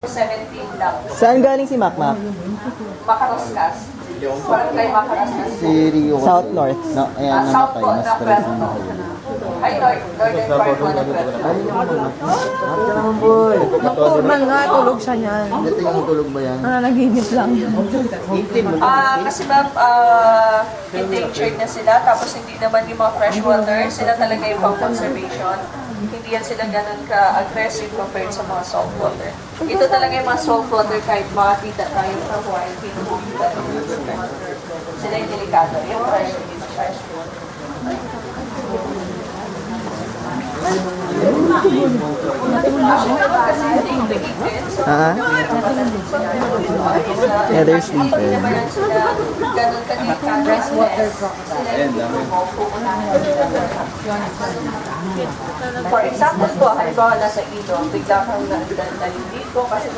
17 lang. Saan galing si Macmac? Makaraskas. Parang kay Makaraskas. Si Rio. South North. No, ayan, South namatay. po, Mas ng stress Puerto. na. Ay, northern part po ng Puerto. Ate naman, boy. Normal nga, tulog siya niyan. Dito yung tulog ba yan? Naginip lang. Kasi ma'am, endangered na sila, tapos hindi naman yung mga freshwater, sila talaga yung pang-conservation. Hindi yan sila ganun ka-aggressive compared sa mga saltwater. Ito talaga yung mga saltwater kahit makakita tayo sa Hawaii, pinupita. Sila yung delikado, yung fresh, yung fresh. Ah? Yeah, they're sleeping. Ganun ka din ka-water For example po, halimbawa nasa ilog, bigla kang nalilig ko kasi